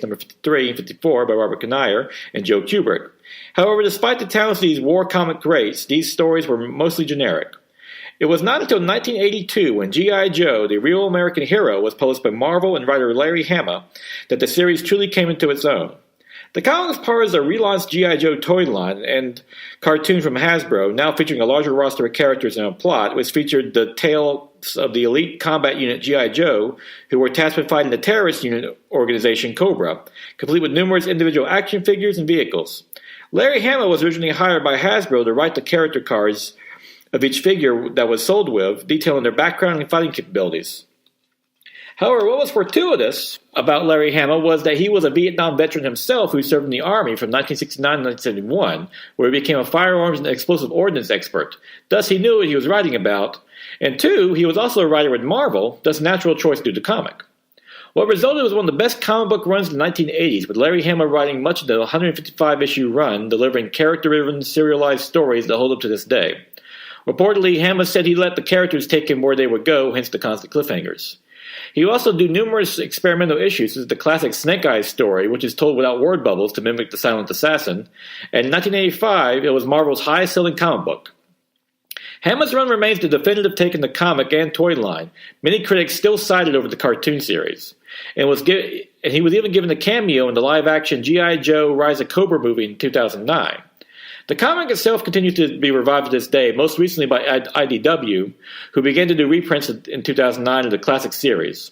number 53 and 54 by Robert Kanigher and Joe Kubrick. However, despite the talents of these war comic greats, these stories were mostly generic. It was not until 1982, when G.I. Joe, the Real American Hero, was published by Marvel and writer Larry Hama, that the series truly came into its own. The comic was part of the relaunched G.I. Joe toy line and cartoon from Hasbro, now featuring a larger roster of characters and a plot, which featured the tales of the elite combat unit G.I. Joe, who were tasked with fighting the terrorist unit organization Cobra, complete with numerous individual action figures and vehicles. Larry Hama was originally hired by Hasbro to write the character cards of each figure that was sold with, detailing their background and fighting capabilities. However, what was fortuitous about Larry Hama was that he was a Vietnam veteran himself who served in the Army from 1969 to 1971, where he became a firearms and explosive ordnance expert. Thus, he knew what he was writing about. And two, he was also a writer with Marvel, thus a natural choice to do the comic. What resulted was one of the best comic book runs in the 1980s, with Larry Hama writing much of the 155-issue run, delivering character-driven, serialized stories that hold up to this day. Reportedly, Hama said he let the characters take him where they would go, hence the constant cliffhangers. He would also do numerous experimental issues, such as the classic Snake Eyes story, which is told without word bubbles to mimic the Silent Assassin, and in 1985, it was Marvel's highest-selling comic book. Hama's run remains the definitive take in the comic and toy line. Many critics still sided over the cartoon series, and he was even given a cameo in the live-action G.I. Joe Rise of Cobra movie in 2009. The comic itself continues to be revived to this day, most recently by IDW, who began to do reprints in 2009 of the classic series.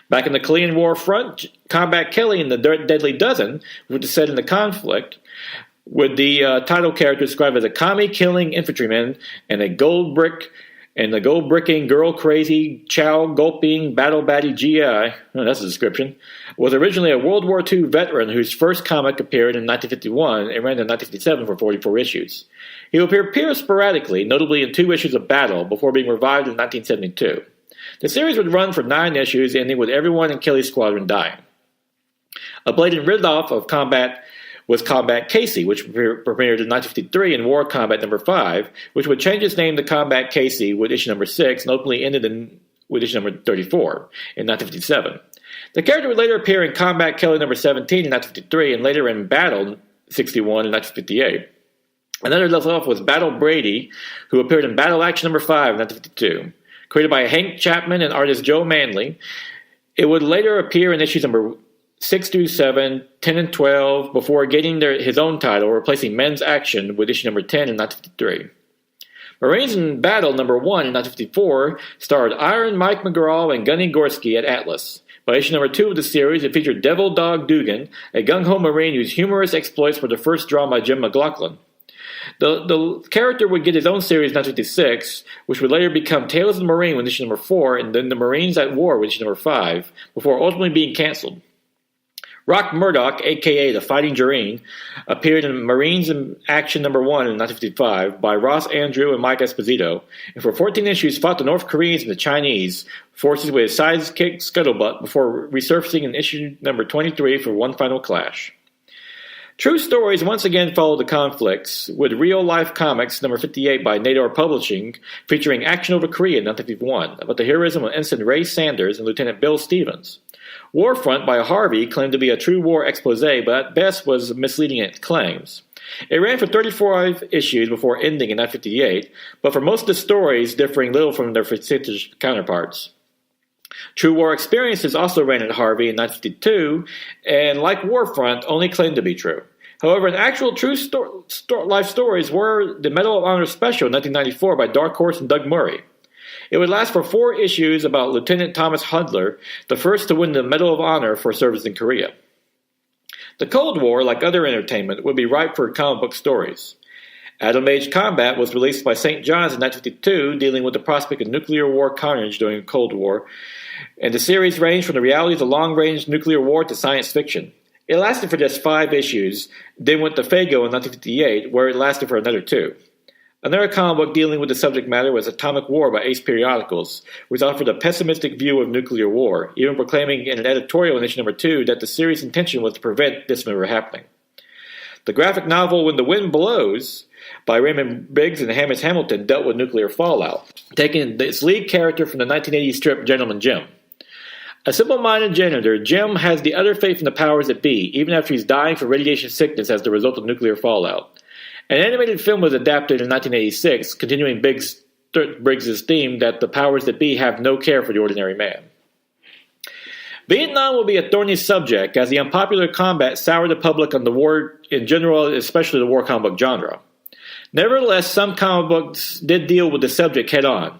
Back in the Korean War front, Combat Kelly and the Deadly Dozen, which is set in the conflict, with the title character described as a commie-killing infantryman and a gold-bricking, girl-crazy, chow-gulping, battle-batty GI, that's a description, was originally a World War II veteran whose first comic appeared in 1951 and ran to 1957 for 44 issues. He would appear sporadically, notably in 2 issues of Battle, before being revived in 1972. The series would run for 9 issues, ending with everyone in Kelly's squadron dying. A blatant ripoff of Combat was Combat Casey, which premiered in 1953 in War Combat number 5, which would change its name to Combat Casey with issue number 6 and ultimately ended with issue number 34 in 1957. The character would later appear in Combat Kelly number 17 in 1953 and later in Battle 61 in 1958. Another left off was Battle Brady, who appeared in Battle Action number 5 in 1952. Created by Hank Chapman and artist Joe Manley, it would later appear in issues number 6 through 7, 10 and 12, before getting his own title, replacing Men's Action with issue number 10 in 1953. Marines in Battle number 1 in 1954 starred Iron Mike McGraw and Gunny Gorski at Atlas. By issue number 2 of the series, it featured Devil Dog Dugan, a gung-ho Marine whose humorous exploits were the first drawn by Jim McLaughlin. The character would get his own series in 1956, which would later become Tales of the Marine with issue number 4, and then The Marines at War with issue number 5, before ultimately being canceled. Rock Murdoch, a.k.a. the Fighting Jareen, appeared in Marines in Action number 1 in 1955 by Ross Andrew and Mike Esposito, and for 14 issues fought the North Koreans and the Chinese forces with his sidekick Scuttlebutt before resurfacing in issue number 23 for one final clash. True Stories once again followed the conflicts, with Real Life Comics number 58 by Nador Publishing featuring Action Over Korea in 1951 about the heroism of Ensign Ray Sanders and Lieutenant Bill Stevens. Warfront by Harvey claimed to be a true war expose, but at best was misleading in its claims. It ran for 34 issues before ending in 1958, but for most of the stories differing little from their fictitious counterparts. True War Experiences also ran at Harvey in 1952, and like Warfront, only claimed to be true. However, an actual true life stories were the Medal of Honor Special in 1994 by Dark Horse and Doug Murray. It would last for 4 issues about Lieutenant Thomas Hundler, the first to win the Medal of Honor for service in Korea. The Cold War, like other entertainment, would be ripe for comic book stories. Atom Age Combat was released by St. John's in 1952, dealing with the prospect of nuclear war carnage during the Cold War, and the series ranged from the realities of long-range nuclear war to science fiction. It lasted for just 5 issues, then went to Fago in 1958, where it lasted for another 2. Another comic book dealing with the subject matter was Atomic War by Ace Periodicals, which offered a pessimistic view of nuclear war, even proclaiming in an editorial in issue number 2 that the series' intention was to prevent this from ever happening. The graphic novel When the Wind Blows by Raymond Briggs and Hamish Hamilton dealt with nuclear fallout, taking its lead character from the 1980 strip Gentleman Jim. A simple-minded janitor, Jim has the utter faith in the powers that be, even after he's dying from radiation sickness as the result of nuclear fallout. An animated film was adapted in 1986, continuing Briggs' theme that the powers that be have no care for the ordinary man. Vietnam will be a thorny subject, as the unpopular combat soured the public on the war in general, especially the war comic book genre. Nevertheless, some comic books did deal with the subject head-on.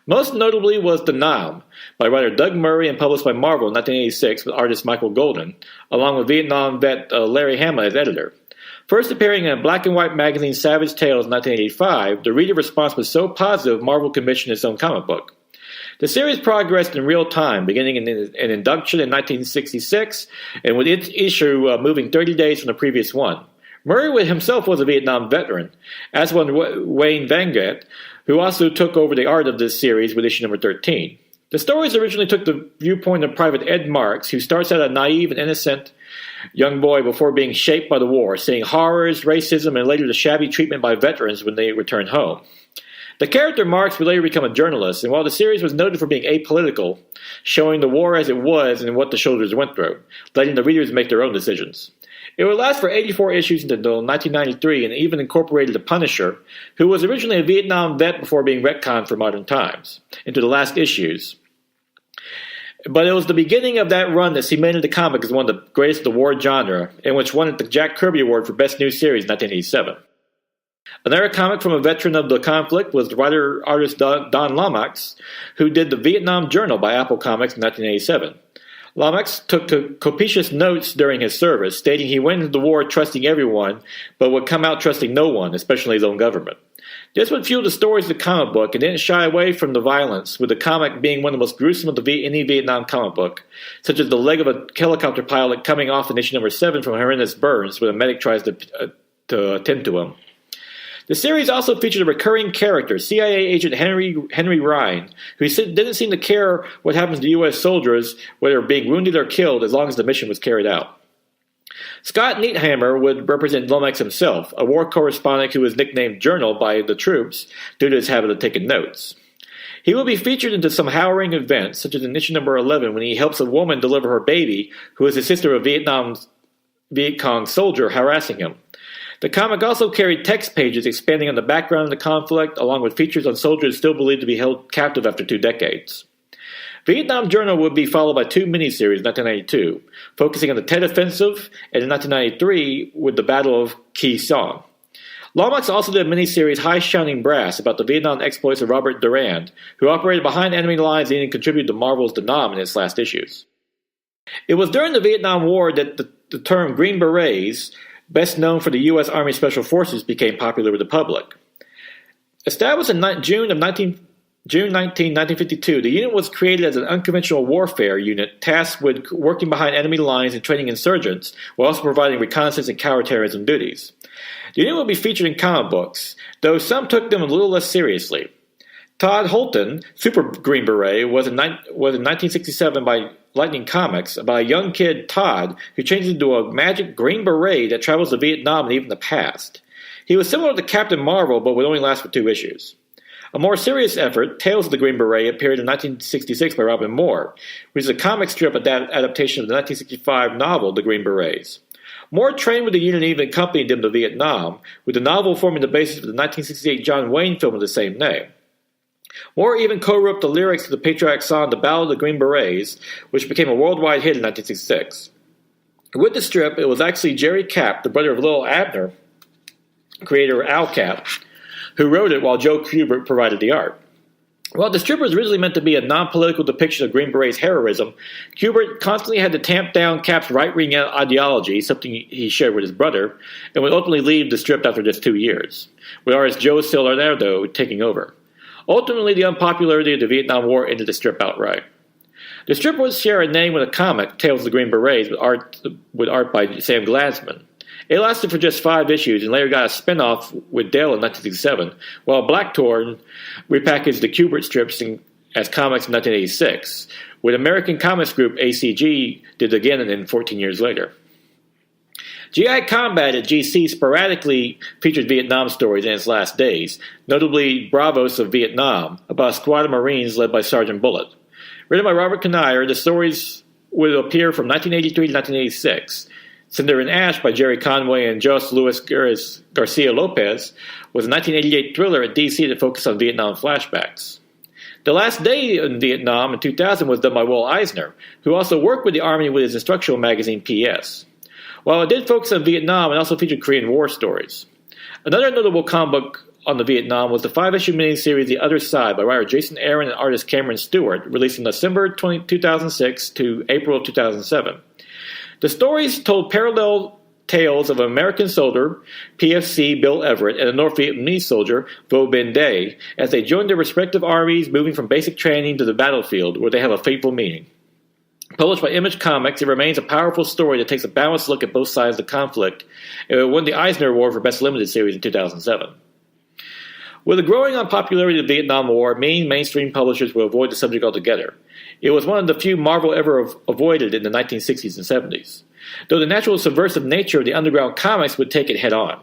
Most notably was The Nam, by writer Doug Murray and published by Marvel in 1986 with artist Michael Golden, along with Vietnam vet Larry Hama as editor. First appearing in a black-and-white magazine Savage Tales in 1985, the reader response was so positive Marvel commissioned its own comic book. The series progressed in real time, beginning in an induction in 1966, and with each issue moving 30 days from the previous one. Murray himself was a Vietnam veteran, as was Wayne Vangat, who also took over the art of this series with issue number 13. The stories originally took the viewpoint of Private Ed Marks, who starts out a naive and innocent young boy before being shaped by the war, seeing horrors, racism, and later the shabby treatment by veterans when they return home. The character Marks would later become a journalist, and while the series was noted for being apolitical, showing the war as it was and what the soldiers went through, letting the readers make their own decisions. It would last for 84 issues until 1993 and even incorporated the Punisher, who was originally a Vietnam vet before being retconned for modern times, into the last issues. But it was the beginning of that run that cemented the comic as one of the greatest of the war genre, and which won the Jack Kirby Award for Best New Series in 1987. Another comic from a veteran of the conflict was the writer-artist Don Lomax, who did the Vietnam Journal by Apple Comics in 1987. Lomax took copious notes during his service, stating he went into the war trusting everyone, but would come out trusting no one, especially his own government. This would fuel the stories of the comic book and didn't shy away from the violence, with the comic being one of the most gruesome of any Vietnam comic book, such as the leg of a helicopter pilot coming off in issue number 7 from horrendous burns when a medic tries to attend to him. The series also featured a recurring character, CIA agent Henry Ryan, who didn't seem to care what happens to U.S. soldiers, whether being wounded or killed, as long as the mission was carried out. Scott Needhammer would represent Lomax himself, a war correspondent who was nicknamed Journal by the troops due to his habit of taking notes. He will be featured into some harrowing events, such as in issue number 11 when he helps a woman deliver her baby, who is the sister of a Viet Cong soldier harassing him. The comic also carried text pages expanding on the background of the conflict, along with features on soldiers still believed to be held captive after 2 decades. Vietnam Journal would be followed by 2 miniseries in 1992, focusing on the Tet Offensive, and in 1993 with the Battle of Khe Sanh. Lomax also did a miniseries High Shining Brass about the Vietnam exploits of Robert Durand, who operated behind enemy lines and even contributed to Marvel's The Nam in its last issues. It was during the Vietnam War that the term Green Berets, best known for the U.S. Army Special Forces, became popular with the public. Established in June 1952, the unit was created as an unconventional warfare unit tasked with working behind enemy lines and training insurgents, while also providing reconnaissance and counterterrorism duties. The unit would be featured in comic books, though some took them a little less seriously. Todd Holton, Super Green Beret, was in 1967 by Lightning Comics about a young kid, Todd, who changes into a magic green beret that travels to Vietnam and even the past. He was similar to Captain Marvel, but would only last for 2 issues. A more serious effort, Tales of the Green Beret, appeared in 1966 by Robin Moore, which is a comic strip adaptation of the 1965 novel The Green Berets. Moore trained with the unit and even accompanied them to Vietnam, with the novel forming the basis of the 1968 John Wayne film of the same name. Moore even co-wrote the lyrics to the patriotic song The Ballad of the Green Berets, which became a worldwide hit in 1966. With the strip, it was actually Jerry Cap, the brother of Lil Abner, creator Al Cap, who wrote it while Joe Kubert provided the art. While the strip was originally meant to be a non-political depiction of Green Berets' heroism, Kubert constantly had to tamp down Cap's right-wing ideology, something he shared with his brother, and would ultimately leave the strip after just 2 years, with artist Joe Salerno taking over. Ultimately, the unpopularity of the Vietnam War ended the strip outright. The strip would share a name with a comic, Tales of the Green Berets, with art by Sam Glasman. It lasted for just 5 issues and later got a spin-off with Dale in 1967, while Blackthorn repackaged the Kubert strips as comics in 1986, with American Comics Group ACG did again 14 years later. GI Combat at GC sporadically featured Vietnam stories in its last days, notably Bravos of Vietnam, about a squad of Marines led by Sergeant Bullitt. Written by Robert Kanier, the stories would appear from 1983 to 1986. Cinder and Ash by Jerry Conway and Jos Luis Garcia Lopez was a 1988 thriller at DC that focused on Vietnam flashbacks. The Last Day in Vietnam in 2000 was done by Will Eisner, who also worked with the Army with his instructional magazine PS. While it did focus on Vietnam, it also featured Korean War stories. Another notable comic book on the Vietnam was the 5-issue miniseries The Other Side by writer Jason Aaron and artist Cameron Stewart, released from December 2006 to April 2007. The stories told parallel tales of an American soldier, PFC Bill Everett, and a North Vietnamese soldier, Vo Ben Day, as they join their respective armies, moving from basic training to the battlefield, where they have a fateful meeting. Published by Image Comics, it remains a powerful story that takes a balanced look at both sides of the conflict, and it won the Eisner Award for Best Limited Series in 2007. With the growing unpopularity of the Vietnam War, many mainstream publishers will avoid the subject altogether. It was one of the few Marvel ever avoided in the 1960s and 70s, though the natural subversive nature of the underground comics would take it head-on.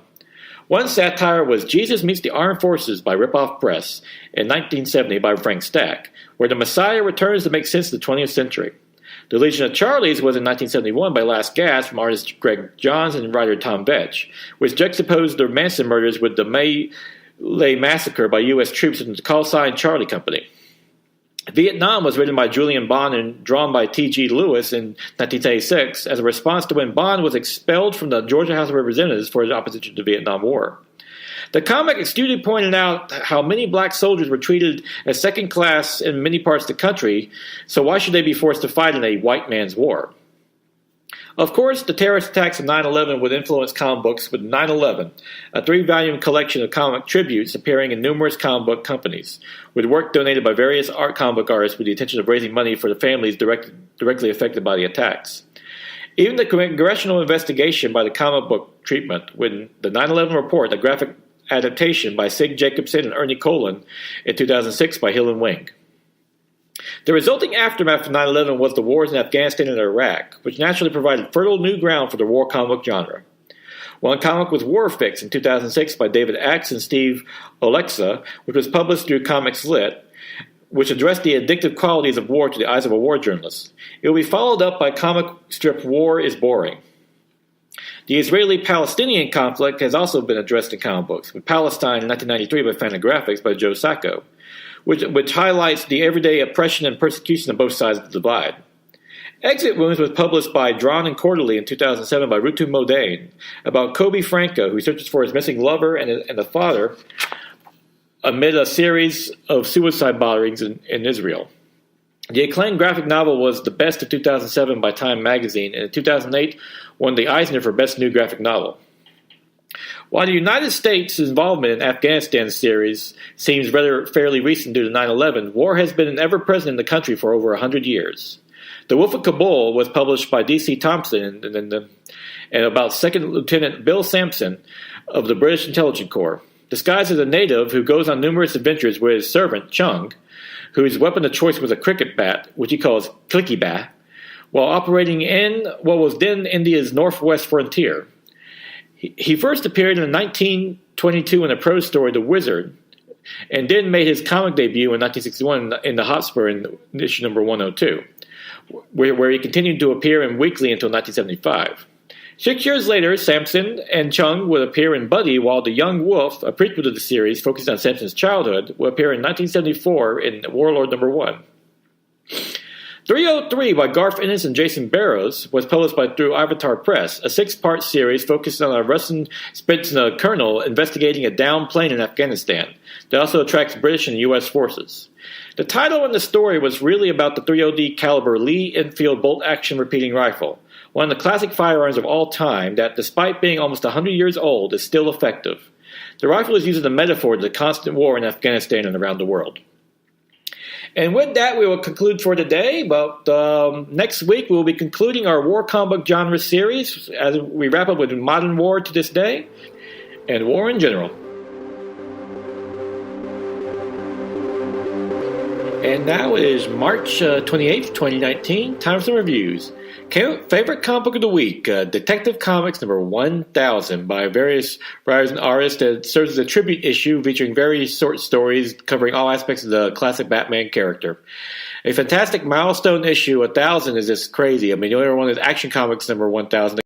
One satire was Jesus Meets the Armed Forces by Ripoff Press in 1970 by Frank Stack, where the Messiah returns to make sense of the 20th century. The Legion of Charlies was in 1971 by Last Gas from artist Greg Johns and writer Tom Vetch, which juxtaposed the Manson murders with the May Massacre by U.S. troops in the call sign Charlie Company. Vietnam was written by Julian Bond and drawn by T.G. Lewis in 1986 as a response to when Bond was expelled from the Georgia House of Representatives for his opposition to the Vietnam War. The comic astutely pointed out how many black soldiers were treated as second class in many parts of the country, so why should they be forced to fight in a white man's war? Of course, the terrorist attacks of 9/11 would influence comic books with 9/11, a 3-volume collection of comic tributes appearing in numerous comic book companies, with work donated by various comic book artists with the intention of raising money for the families directly affected by the attacks. Even the congressional investigation by the comic book treatment, when the 9/11 report, a graphic adaptation by Sig Jacobson and Ernie Colon in 2006 by Hill and Wing. The resulting aftermath of 9/11 was the wars in Afghanistan and Iraq, which naturally provided fertile new ground for the war comic book genre. One comic was War Fix in 2006 by David Axe and Steve Olexa, which was published through Comics Lit, which addressed the addictive qualities of war to the eyes of a war journalist. It will be followed up by comic strip War is Boring. The Israeli-Palestinian conflict has also been addressed in comic books, with Palestine in 1993 by Fantagraphics by Joe Sacco, which highlights the everyday oppression and persecution of both sides of the divide. Exit Wounds was published by Drawn and Quarterly in 2007 by Rutu Modane, about Kobe Franco, who searches for his missing lover and the father amid a series of suicide bombings in Israel. The acclaimed graphic novel was the best of 2007 by Time magazine, and in 2008 won the Eisner for Best New Graphic Novel. While the United States' involvement in Afghanistan series seems fairly recent due to 9/11, war has been ever-present in the country for over 100 years. The Wolf of Kabul was published by D.C. Thompson and about Second Lieutenant Bill Sampson of the British Intelligence Corps, disguised as a native who goes on numerous adventures with his servant, Chung, whose weapon of choice was a cricket bat, which he calls Clicky Bat, while operating in what was then India's northwest frontier. He first appeared in 1922 in the prose story The Wizard, and then made his comic debut in 1961 in the Hotspur in issue number 102, where he continued to appear in weekly until 1975. 6 years later, Sampson and Chung would appear in Buddy, while The Young Wolf, a prequel to the series focused on Sampson's childhood, will appear in 1974 in Warlord number 1. 303 by Garth Ennis and Jason Barrows was published through Avatar Press, a 6-part series focused on a Russian Spetsnaz colonel investigating a downed plane in Afghanistan that also attracts British and U.S. forces. The title and the story was really about the .300 caliber Lee Enfield bolt-action repeating rifle, one of the classic firearms of all time that, despite being almost 100 years old, is still effective. The rifle is used as a metaphor to the constant war in Afghanistan and around the world. And with that, we will conclude for today. But next week, we will be concluding our war comic book genre series as we wrap up with modern war to this day and war in general. And now it is March 28th, 2019. Time for some reviews. Favorite comic book of the week, Detective Comics number 1000 by various writers and artists that serves as a tribute issue featuring various short stories covering all aspects of the classic Batman character. A fantastic milestone issue, 1000 is just crazy. I mean, the only one is Action Comics number 1000.